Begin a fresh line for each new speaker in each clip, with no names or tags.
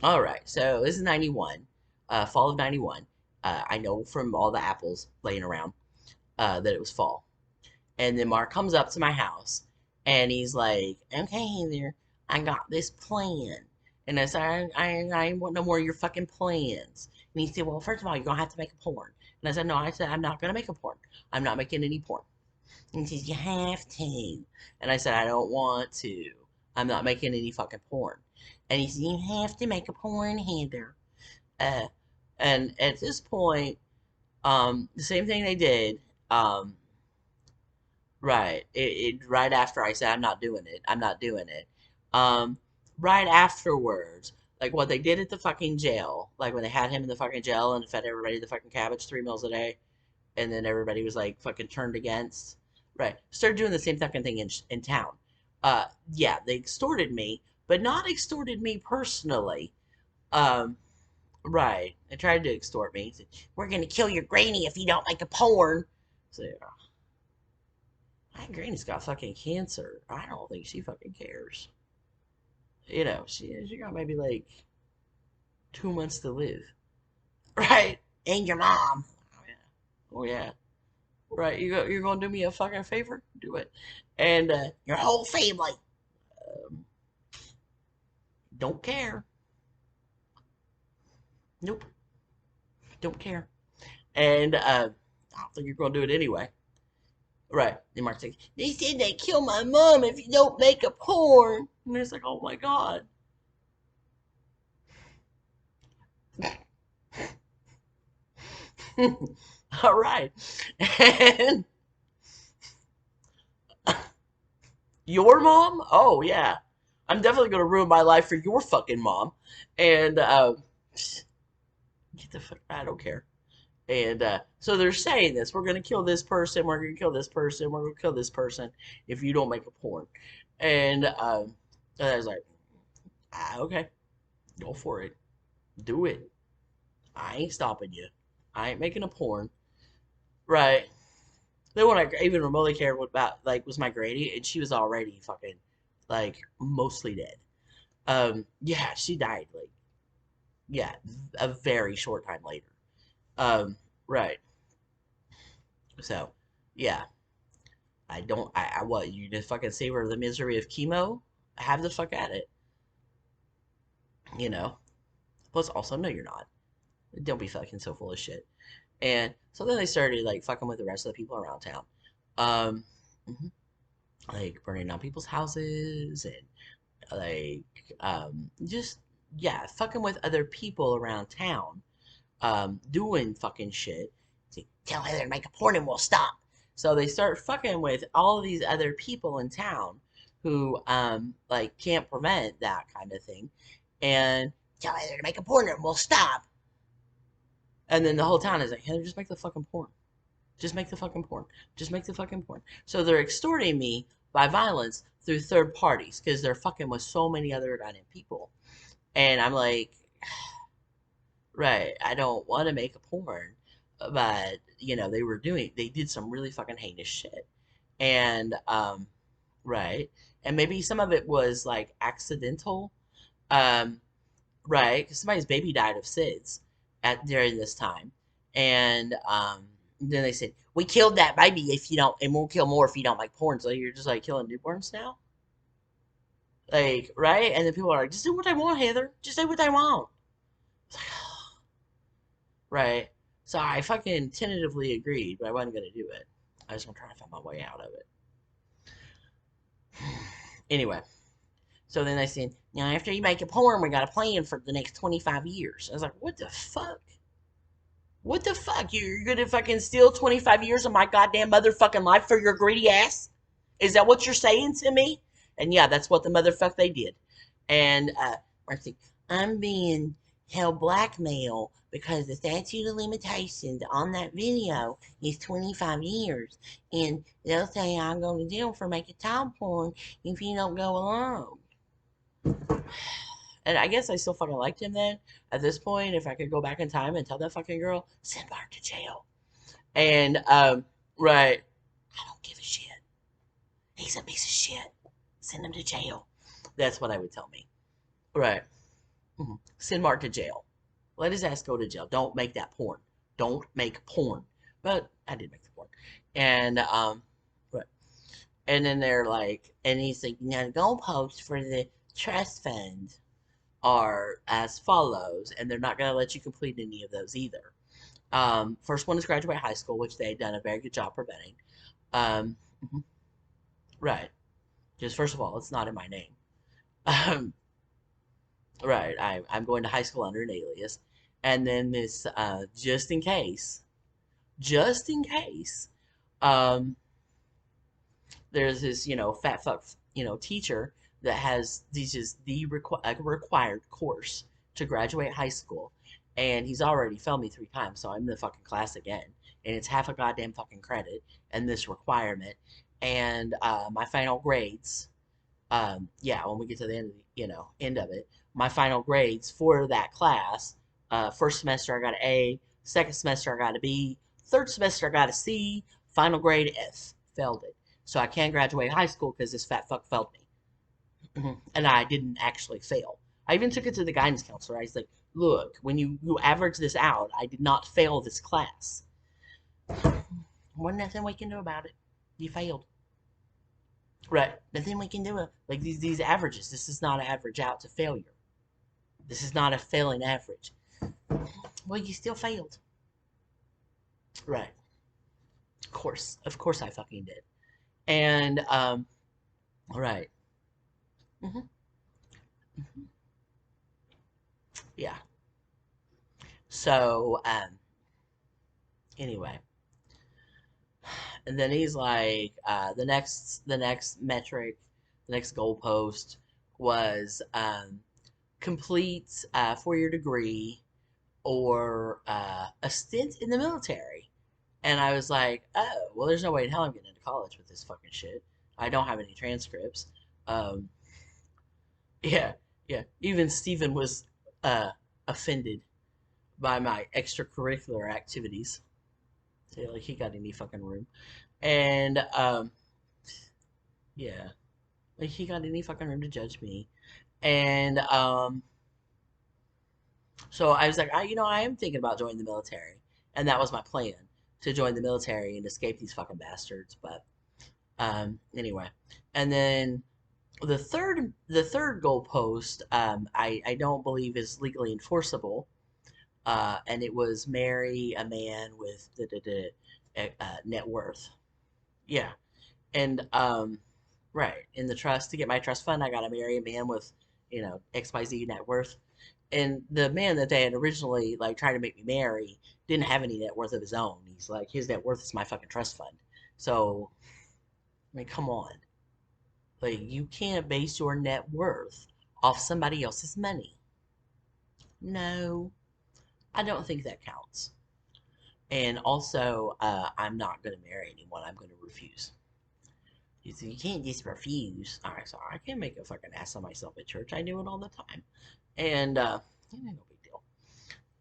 All right, so this is 91, fall of 91. I know from all the apples laying around that it was fall. And then Mark comes up to my house and he's like, okay, there, I got this plan. And I said, I ain't want no more of your fucking plans. And he said, well, first of all, you're going to have to make a porn. And I said, no, I said, I'm not going to make a porn. I'm not making any porn. And he says, you have to. And I said, I don't want to. I'm not making any fucking porn. And he said, you have to make a porn, Heather. Uh, and at this point, the same thing they did, um, right, right after I said, I'm not doing it, I'm not doing it. Um, right afterwards, like what they did at the fucking jail, like when they had him in the fucking jail and fed everybody the fucking cabbage 3 meals a day, and then everybody was like fucking turned against. Right. Started doing the same fucking thing in town. Yeah, they extorted me, but not extorted me personally. Um, right. They tried to extort me. Said, we're gonna kill your granny if you don't make a porn. So my granny's got fucking cancer. I don't think she fucking cares. You know, she got maybe like 2 months to live. Right. And your mom. Oh yeah. Oh yeah. Right, you're gonna do me a fucking favor? Do it, and your whole family um, don't care. Nope, don't care, and I don't think you're gonna do it anyway. Right? And Mark's like, they said they kill my mom if you don't make a porn, and it's like, oh my god. All right, and your mom? Oh yeah, I'm definitely gonna ruin my life for your fucking mom, and get the fuck. I don't care. And so they're saying this: we're going to kill this person, we're going to kill this person, we're going to kill this person if you don't make a porn. And I was like, okay, go for it, do it. I ain't stopping you. I ain't making a porn, right? Then when I even remotely cared what about like was my granny, and she was already fucking like mostly dead. Yeah, she died like yeah, a very short time later. Right. So yeah, I don't. I what? You just fucking savor the misery of chemo? Have the fuck at it. You know. Plus, also, no, you're not. Don't be fucking so full of shit. And so then they started like fucking with the rest of the people around town. Um, mhm, like burning down people's houses and like just yeah, fucking with other people around town. Doing fucking shit. Say, tell Heather to make a porn and we'll stop. So they start fucking with all of these other people in town who like can't prevent that kind of thing. And tell Heather to make a porn and we'll stop. And then the whole town is like, Heather, just make the fucking porn. Just make the fucking porn. Just make the fucking porn. So they're extorting me by violence through third parties because they're fucking with so many other goddamn people. And I'm like, right. I don't want to make a porn, but they did some really fucking heinous shit. And right. And maybe some of it was like accidental. Um, right, because somebody's baby died of SIDS at during this time. And then they said, we killed that baby if you don't, and we'll kill more if you don't make porn. So you're just like killing newborns now? Like, right? And then people are like, just do what I want, Heather. Just do what I want. It's like, right. So I fucking tentatively agreed, but I wasn't gonna do it. I was gonna try to find my way out of it. Anyway, so then they said, now after you make a porn, we got a plan for the next 25 years. I was like, what the fuck? What the fuck? You're gonna fucking steal 25 years of my goddamn motherfucking life for your greedy ass? Is that what you're saying to me? And yeah, that's what the motherfuck they did. And Marcy, I'm being held blackmail because the statute of limitations on that video is 25 years. And they'll say I'm going to jail for making child porn if you don't go along. And I guess I still fucking liked him then. At this point, if I could go back in time and tell that fucking girl, send Mark to jail. And right, I don't give a shit. He's a piece of shit. Send him to jail. That's what I would tell me. Right. Send Mark to jail. Let his ass go to jail. Don't make that porn. Don't make porn. But I did make the porn. And but and then they're like, and he's like, now the goalposts for the trust fund are as follows, and they're not gonna let you complete any of those either. First one is graduate high school, which they've done a very good job preventing. Um, mhm, right. Just first of all, it's not in my name. Um, right. I'm going to high school under an alias, and then this just in case, um, there's this fat fuck teacher that has teaches the required course to graduate high school, and he's already failed me 3 times, so I'm in the fucking class again, and it's half a goddamn fucking credit and this requirement, and my final grades, yeah, when we get to the end of end of it, my final grades for that class, first semester I got an A, second semester I got a B, third semester I got a C, final grade F, failed it. So I can't graduate high school because this fat fuck failed me. And I didn't actually fail. I even took it to the guidance counselor. I was like, look, when you average this out, I did not fail this class. Wasn't nothing we can do about it. You failed. Right. Nothing we can do it. Like these averages. This is not an average out to failure. This is not a failing average. Well, you still failed. Right. Of course. Of course I fucking did. And right. hmm hmm Yeah. So anyway, and then he's like, the next metric, the next goalpost was complete 4-year degree or a stint in the military. And I was like, oh, well, there's no way in hell I'm getting into college with this fucking shit. I don't have any transcripts. Um, yeah, yeah. Even Stephen was uh, offended by my extracurricular activities. Yeah, like he got any fucking room. And yeah, like he got any fucking room to judge me. And so I was like, I am thinking about joining the military, and that was my plan to join the military and escape these fucking bastards. But anyway, and then the third goalpost, I don't believe is legally enforceable, and it was marry a man with net worth. Yeah, and right in the trust to get my trust fund, I got to marry a man with XYZ net worth. And the man that they had originally like tried to make me marry didn't have any net worth of his own. He's like his net worth is my fucking trust fund. So I mean, come on, like you can't base your net worth off somebody else's money. No, I don't think that counts. And also, I'm not going to marry anyone. I'm going to refuse. You can't just refuse. All right, sorry, I can't make a fucking ass of myself at church. I do it all the time, and no big deal.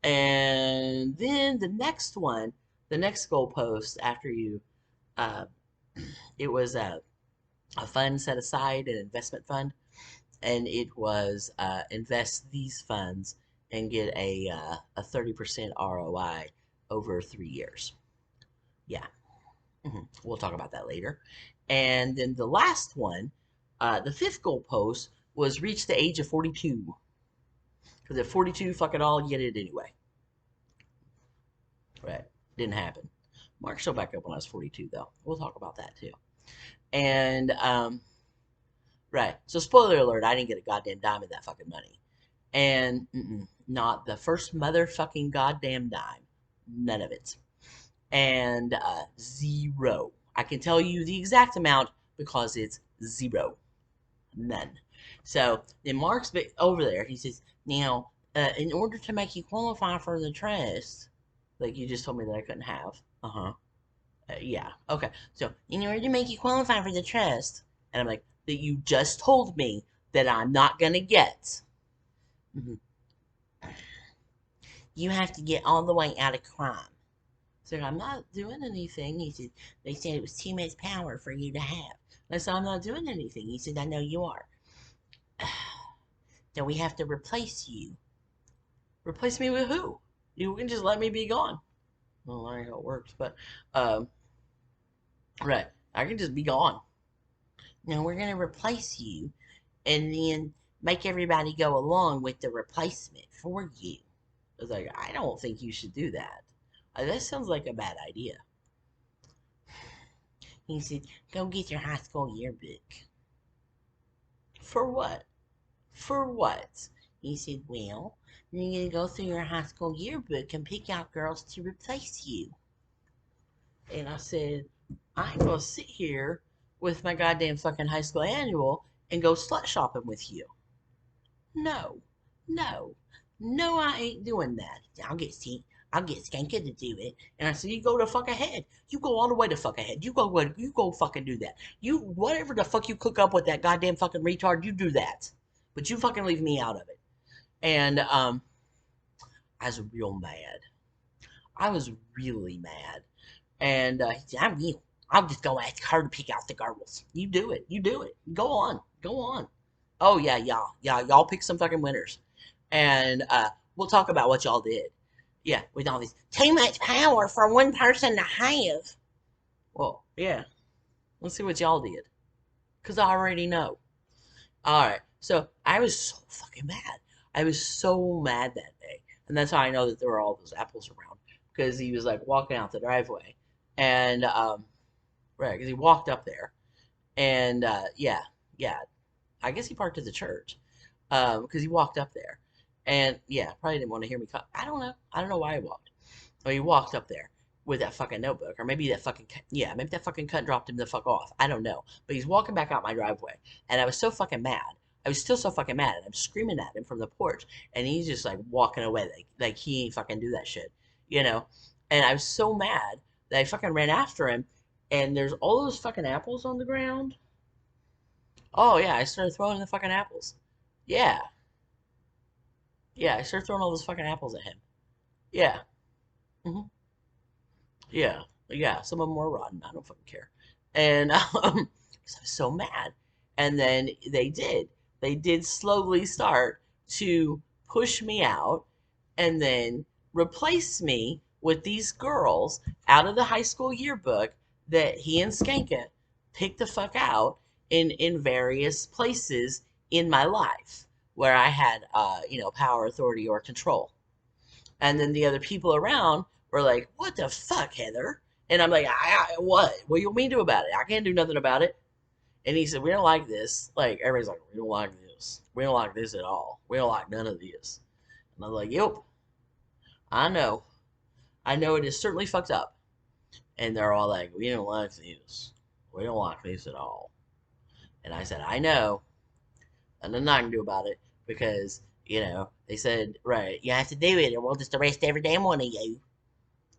And then the next goalpost after you, uh, it was a fund set aside, an investment fund, and it was invest these funds and get a 30% ROI over 3 years. Yeah, we'll talk about that later. And then the last one, the fifth goalpost was reach the age of 42. Because at 42, fuck it all, you get it anyway. Right. Didn't happen. Mark showed back up when I was 42, though. We'll talk about that too. And, right. So, spoiler alert, I didn't get a goddamn dime of that fucking money. And, not the first motherfucking goddamn dime. None of it. And, zero. I can tell you the exact amount because it's zero. None. So, then Mark's over there. He says, now, in order to make you qualify for the trust, like you just told me that I couldn't have. Uh-huh. Yeah. Okay. So, in order to make you qualify for the trust, and I'm like, that you just told me that I'm not gonna get. Mhm. You have to get all the way out of crime. So I'm not doing anything. He said, they said it was too much power for you to have. I said, I'm not doing anything. He said, I know you are. then we have to replace you. Replace me with who? You can just let me be gone. Well, I don't know how it works, but um, right, I can just be gone. Now we're gonna replace you, and then make everybody go along with the replacement for you. I was like, I don't think you should do that. That sounds like a bad idea. He said, go get your high school yearbook. For what? For what? He said, well, you're going to go through your high school yearbook and pick out girls to replace you. And I said, I ain't going to sit here with my goddamn fucking high school annual and go slut shopping with you. No, no, no, I ain't doing that. I'll get Skanka to do it. And I said, you go to fuck ahead. You go all the way to fuck ahead. You go fucking do that. You, whatever the fuck you cook up with that goddamn fucking retard, you do that. But you fucking leave me out of it. And, I was real mad. I was really mad. And, he said, I'm you. I'll just go ask her to pick out the girls. You do it. You do it. Go on. Go on. Oh yeah, y'all pick some fucking winners, and we'll talk about what y'all did. Yeah, with all these too much power for one person to have. Well, yeah, let's see what y'all did, cause I already know. All right, so I was so fucking mad. I was so mad that day, and that's how I know that there were all those apples around, because he was like walking out the driveway, and right, because he walked up there, and yeah, yeah, I guess he parked at the church, because he walked up there, and yeah, probably didn't want to hear me. I don't know. I don't know why he walked. Or he walked up there with that fucking notebook, or maybe that fucking yeah, maybe that fucking cunt dropped him the fuck off. I don't know. But he's walking back out my driveway, and I was so fucking mad. I was still so fucking mad, and I'm screaming at him from the porch, and he's just like walking away, like he ain't fucking do that shit, you know. And I was so mad that I fucking ran after him, and there's all those fucking apples on the ground. Oh yeah, I started throwing the fucking apples. Yeah, yeah, I started throwing all those fucking apples at him. Yeah. Hmm. Yeah. Yeah. Some of them were rotten. I don't fucking care. And 'cause I was so mad. And then they did. They did slowly start to push me out and then replace me with these girls out of the high school yearbook that he and Skanka picked the fuck out in various places in my life where I had power, authority, or control. And then the other people around were like, "What the fuck, Heather?" And I'm like, "What? What do you want me to do about it? I can't do nothing about it." And he said, "We don't like this." Like everybody's like, "We don't like this. We don't like this at all. We don't like none of this." And I'm like, "Yep, I know. I know it is certainly fucked up." And they're all like, "We don't like this. We don't like this at all." And I said, "I know, and nothing I can do about it because they said, right, you have to do it, or we'll just arrest every damn one of you."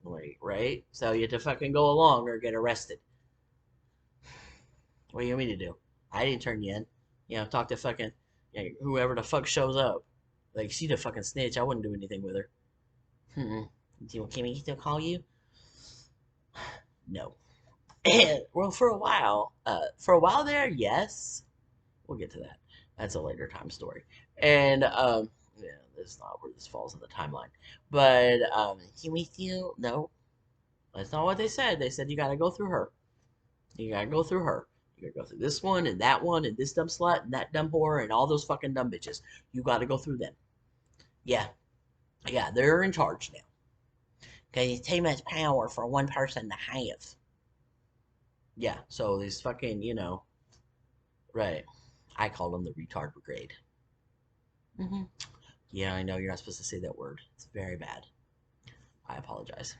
Like, right? So you have to fucking go along or get arrested. What do you want me to do? I didn't turn you in. Talk to fucking whoever the fuck shows up. Like, she's a fucking snitch. I wouldn't do anything with her. Hmm. Do you want Kimmy to call you? No. And, well, for a while there, yes. We'll get to that. That's a later time story. And, yeah, that's not where this falls in the timeline. But, Kimmy still, no. That's not what they said. They said you gotta go through her. You gotta go through her. You gotta go through this one and this dumb slut and that dumb whore and all those fucking dumb bitches. You gotta go through them. Yeah, yeah, they're in charge now. Okay, it's too much power for one person to have. Yeah, so these fucking, right. I call them the retard brigade. Hmm. Yeah, I know you're not supposed to say that word. It's very bad. I apologize.